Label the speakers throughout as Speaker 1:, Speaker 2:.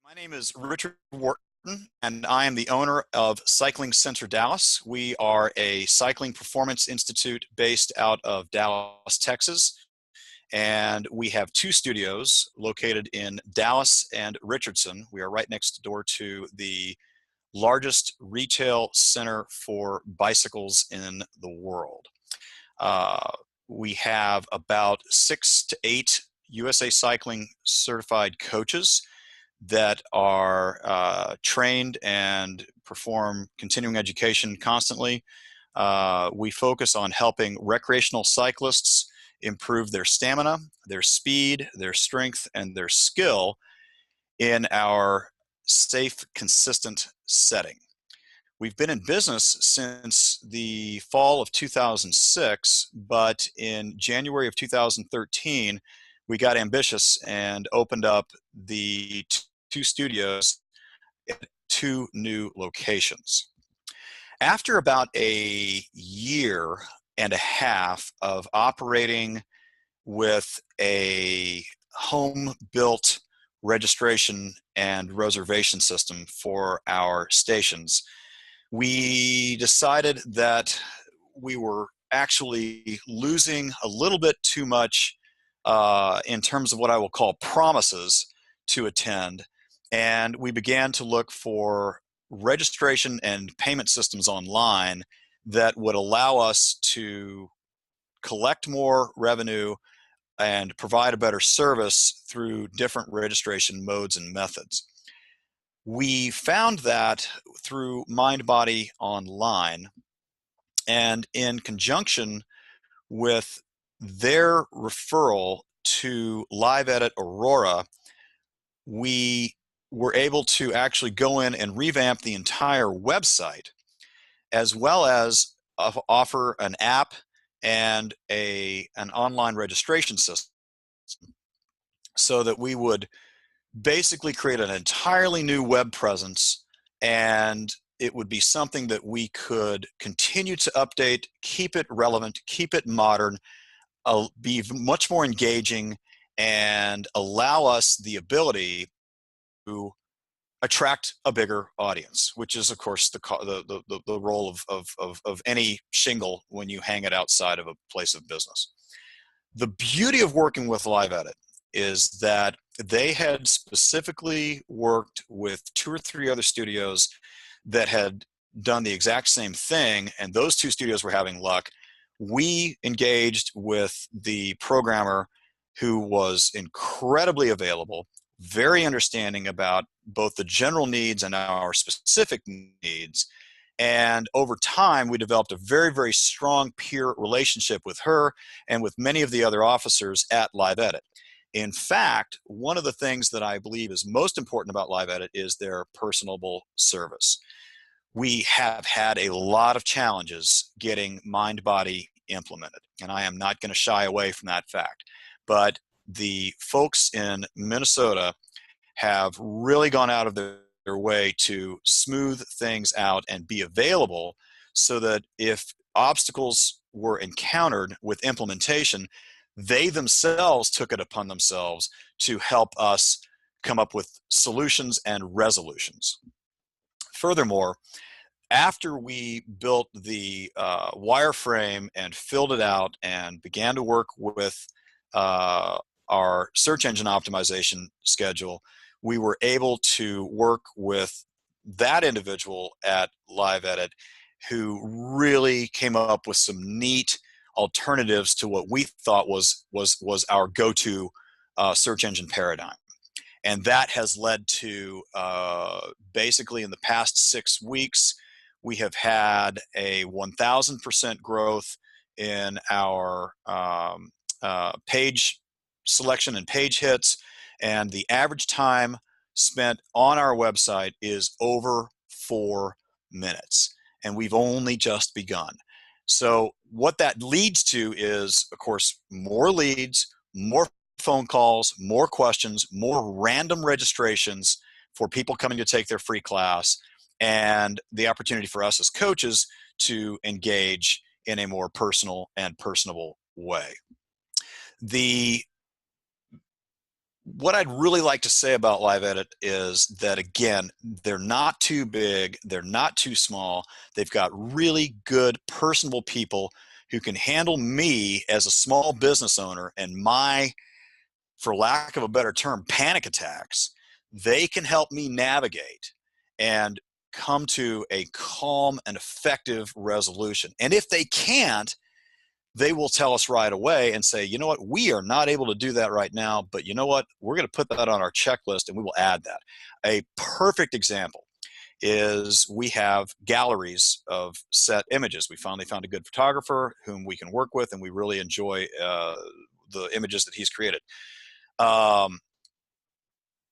Speaker 1: My name is Richard Wharton, and I am the owner of Cycling Center Dallas. We are a cycling performance institute based out of Dallas, Texas, and we have two studios located in Dallas and Richardson. We are right next door to the largest retail center for bicycles in the world. Uh, we have about 6 to 8 USA Cycling certified coaches that are trained and perform continuing education constantly. We focus on helping recreational cyclists improve their stamina, their speed, their strength, and their skill in our safe, consistent setting. We've been in business since the fall of 2006, but in January of 2013, we got ambitious and opened up the two studios at 2 new locations. After about a year and a half of operating with a home-built registration and reservation system for our stations, we decided that we were actually losing a little bit too much in terms of what I will call promises to attend. And we began to look for registration and payment systems online that would allow us to collect more revenue and provide a better service through different registration modes and methods. We found that through MindBody Online, and in conjunction with their referral to LiveEdit Aurora, we were able to actually go in and revamp the entire website, as well as offer an app and an online registration system, so that we would basically create an entirely new web presence, and it would be something that we could continue to update, keep it relevant, keep it modern, be much more engaging, and allow us the ability to attract a bigger audience, which is, of course, the role of any shingle when you hang it outside of a place of business. The beauty of working with LiveEdit is that they had specifically worked with 2 or 3 other studios that had done the exact same thing, and those 2 studios were having luck. We engaged with the programmer, who was incredibly available, very understanding about both the general needs and our specific needs. And over time, we developed a very, very strong peer relationship with her and with many of the other officers at LiveEdit. In fact, one of the things that I believe is most important about LiveEdit is their personable service. We have had a lot of challenges getting MindBody implemented, and I am not going to shy away from that fact. But the folks in Minnesota have really gone out of their way to smooth things out and be available, so that if obstacles were encountered with implementation, they themselves took it upon themselves to help us come up with solutions and resolutions. Furthermore, after we built the wireframe and filled it out and began to work with our search engine optimization schedule, we were able to work with that individual at LiveEdit, who really came up with some neat alternatives to what we thought was our go-to search engine paradigm. And that has led to basically in the past 6 weeks, we have had a 1,000% growth in our page selection and page hits, and the average time spent on our website is over 4 minutes, and we've only just begun. So what that leads to is, of course, more leads, more phone calls, more questions, more random registrations for people coming to take their free class, and the opportunity for us as coaches to engage in a more personal and personable way. The what I'd really like to say about LiveEdit is that, again, they're not too big, they're not too small. They've got really good, personable people who can handle me as a small business owner and my, for lack of a better term, panic attacks. They can help me navigate and come to a calm and effective resolution. And if they can't, they will tell us right away and say, you know what, we are not able to do that right now, but you know what, we're going to put that on our checklist and we will add that. A perfect example is we have galleries of set images. We finally found a good photographer whom we can work with, and we really enjoy the images that he's created.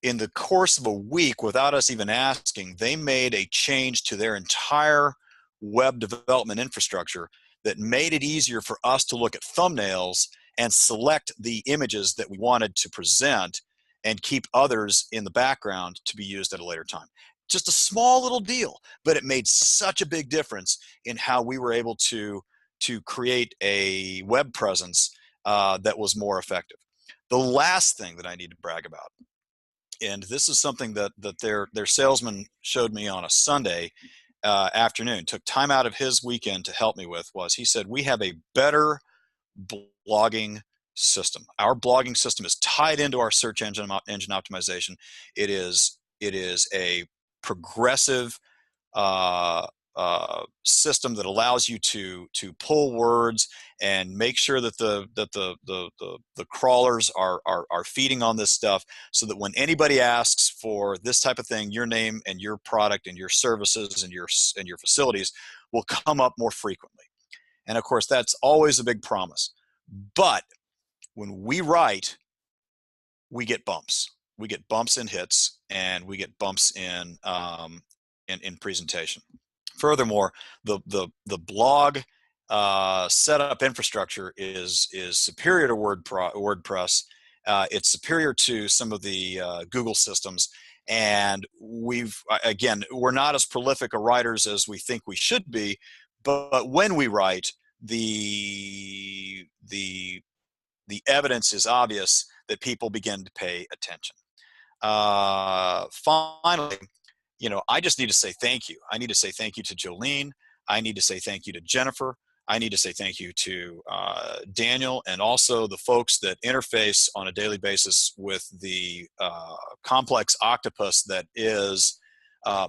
Speaker 1: In the course of a week, without us even asking, they made a change to their entire web development infrastructure that made it easier for us to look at thumbnails and select the images that we wanted to present and keep others in the background to be used at a later time. Just a small little deal, but it made such a big difference in how we were able to create a web presence that was more effective. The last thing that I need to brag about, and this is something that their salesman showed me on a Sunday afternoon, took time out of his weekend to help me with, was he said, we have a better blogging system. Our blogging system is tied into our search engine optimization. It is a progressive system that allows you to pull words and make sure that the crawlers are feeding on this stuff, so that when anybody asks for this type of thing, your name and your product and your services and your facilities will come up more frequently. And of course, that's always a big promise. But when we write, we get bumps. We get bumps in hits, and we get bumps in presentation. Furthermore, the blog setup infrastructure is superior to WordPress. It's superior to some of the Google systems, and we're not as prolific a writers as we think we should be. But when we write, the evidence is obvious that people begin to pay attention. Finally, I just need to say thank you. I need to say thank you to Jolene. I need to say thank you to Jennifer. I need to say thank you to Daniel, and also the folks that interface on a daily basis with the complex octopus that is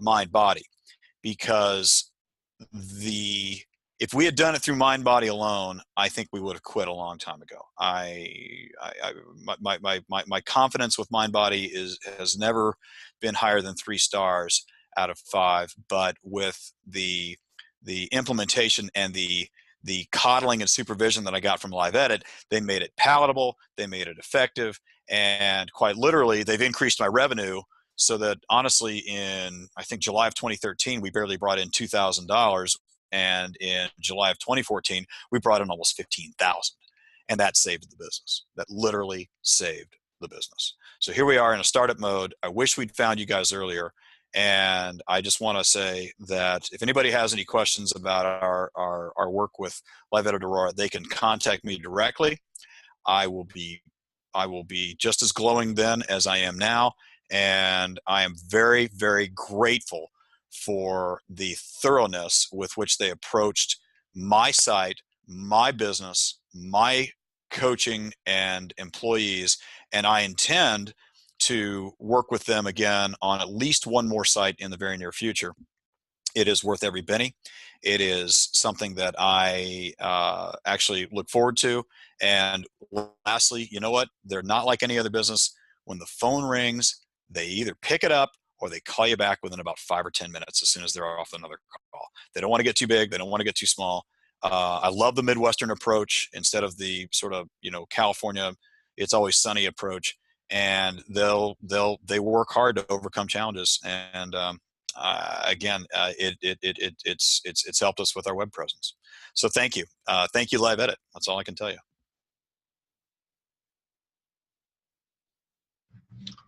Speaker 1: mind body. Because if we had done it through mind body alone, I think we would have quit a long time ago. My confidence with mind body has never been higher than 3 stars out of 5, but with the implementation and the coddling and supervision that I got from LiveEdit, they made it palatable, they made it effective, and quite literally, they've increased my revenue, so that honestly, in I think July of 2013, we barely brought in $2,000, and in July of 2014, we brought in almost $15,000, and that saved the business. That literally saved the business. So here we are in a startup mode. I wish we'd found you guys earlier. And I just want to say that if anybody has any questions about our work with LiveEdit Aurora, they can contact me directly. I will be just as glowing then as I am now. And I am very, very grateful for the thoroughness with which they approached my site, my business, my coaching and employees. And I intend to work with them again on at least one more site in the very near future. It is worth every penny. It is something that I actually look forward to. And lastly, you know what? They're not like any other business. When the phone rings, they either pick it up or they call you back within about 5 or 10 minutes as soon as they're off another call. They don't want to get too big. They don't want to get too small. I love the Midwestern approach instead of the sort of, California, it's always sunny approach. And they work hard to overcome challenges. And again, it's helped us with our web presence. So thank you. Thank you, LiveEdit. That's all I can tell you.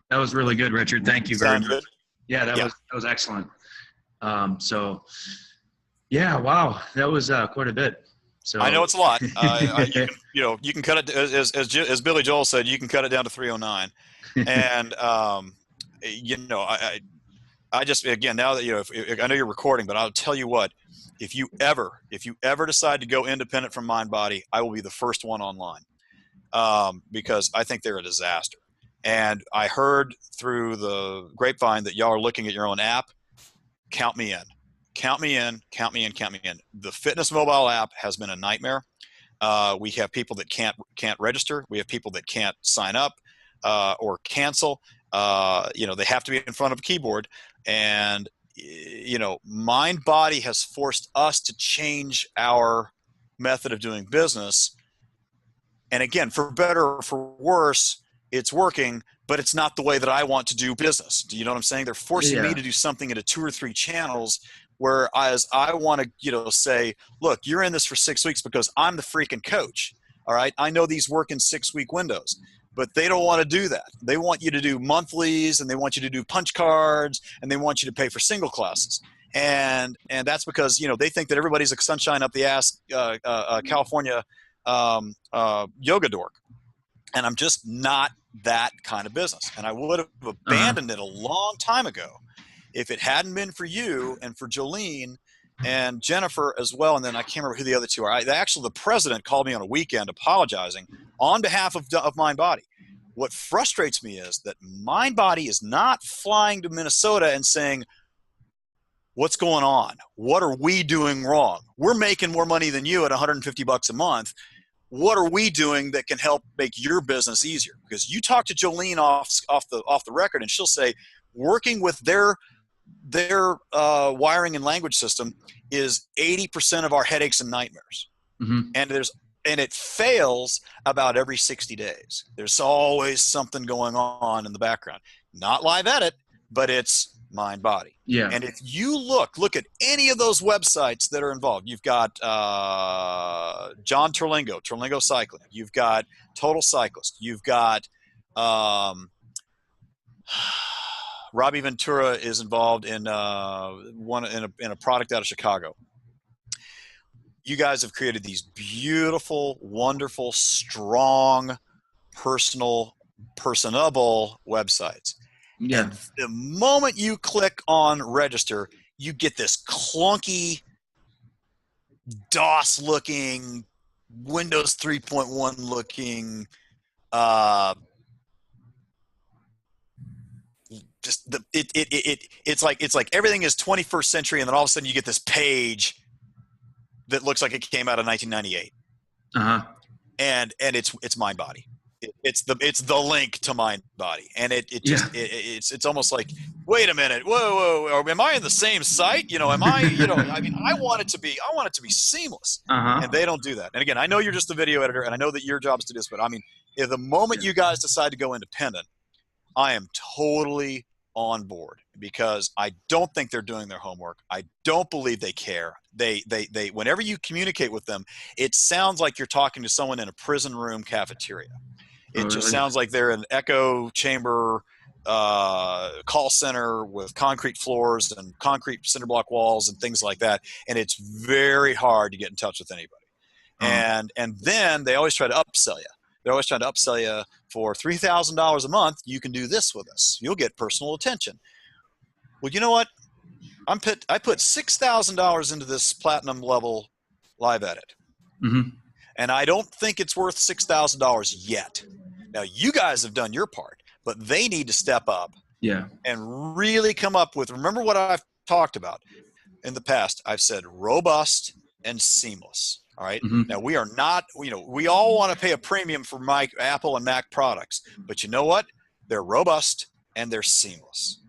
Speaker 2: That was really good, Richard. Thank you very much.
Speaker 1: Good?
Speaker 2: Yeah, that was excellent. Yeah, wow, that was quite a bit.
Speaker 1: I know
Speaker 2: So
Speaker 1: it's a lot. You can cut it as Billy Joel said. You can cut it down to 309, and I just, again, now that if I know you're recording, but I'll tell you what, if you ever decide to go independent from MindBody, I will be the first one online, because I think they're a disaster. And I heard through the grapevine that y'all are looking at your own app. Count me in. Count me in. Count me in. Count me in. The fitness mobile app has been a nightmare. We have people that can't register. We have people that can't sign up or cancel. They have to be in front of a keyboard. And MindBody has forced us to change our method of doing business. And again, for better or for worse, it's working, but it's not the way that I want to do business. Do you know what I'm saying? They're forcing me to do something into 2 or 3 channels, whereas I want to, say, look, you're in this for 6 weeks because I'm the freaking coach. All right. I know these work in 6-week windows, but they don't want to do that. They want you to do monthlies, and they want you to do punch cards, and they want you to pay for single classes. And that's because, they think that everybody's a sunshine up the ass, California yoga dork. And I'm just not that kind of business. And I would have abandoned it a long time ago if it hadn't been for you and for Jolene and Jennifer as well. And then I can't remember who the other two are. Actually, the president called me on a weekend apologizing on behalf of MindBody. What frustrates me is that MindBody is not flying to Minnesota and saying, what's going on? What are we doing wrong? We're making more money than you at $150 a month. What are we doing that can help make your business easier? Because you talk to Jolene off the record, and she'll say, working with their wiring and language system is 80% of our headaches and nightmares. Mm-hmm. And it fails about every 60 days. There's always something going on in the background. Not LiveEdit, but it's MindBody.
Speaker 2: Yeah.
Speaker 1: And if you look at any of those websites that are involved, you've got John Terlingo Cycling. You've got Total Cyclist. You've got Robbie Ventura is involved in a product out of Chicago. You guys have created these beautiful, wonderful, strong, personable websites. Yeah. And the moment you click on register, you get this clunky, DOS-looking, Windows 3.1 looking, it's like everything is 21st century, and then all of a sudden you get this page that looks like it came out of 1998. And it's MindBody. It's the link to MindBody, and it's almost like, wait a minute, whoa, am I in the same site? Am I? I mean, I want it to be seamless, and they don't do that. And again, I know you're just the video editor, and I know that your job is to do this, but I mean, if the moment you guys decide to go independent, I am totally on board, because I don't think they're doing their homework. I don't believe they care. They whenever you communicate with them, it sounds like you're talking to someone in a prison room cafeteria. It just sounds like they're an echo chamber call center with concrete floors and concrete cinder block walls and things like that. And it's very hard to get in touch with anybody. And then they always try to upsell you. They're always trying to upsell you for $3,000 a month. You can do this with us. You'll get personal attention. Well, you know what? I put $6,000 into this platinum level LiveEdit. Mm-hmm. And I don't think it's worth $6,000 yet. Now, you guys have done your part, but they need to step up and really come up with, remember what I've talked about in the past. I've said robust and seamless. All right. Mm-hmm. Now, we are not, we all want to pay a premium for Apple and Mac products, but you know what? They're robust and they're seamless.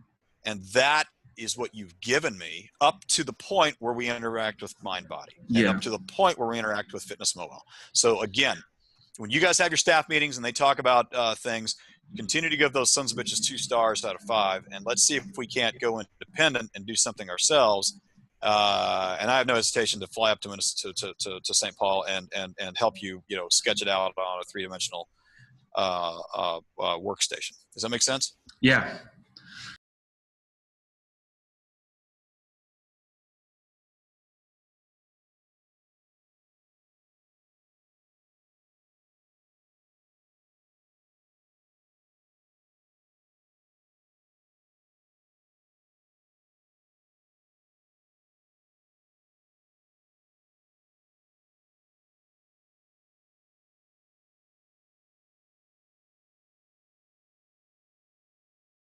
Speaker 1: And that is what you've given me up to the point where we interact with MindBody, and up to the point where we interact with Fitness Mobile. So again, when you guys have your staff meetings and they talk about things, continue to give those sons of bitches 2 stars out of 5, and let's see if we can't go independent and do something ourselves. And I have no hesitation to fly up to St. Paul and help you, sketch it out on a 3-dimensional workstation. Does that make sense?
Speaker 2: Yeah.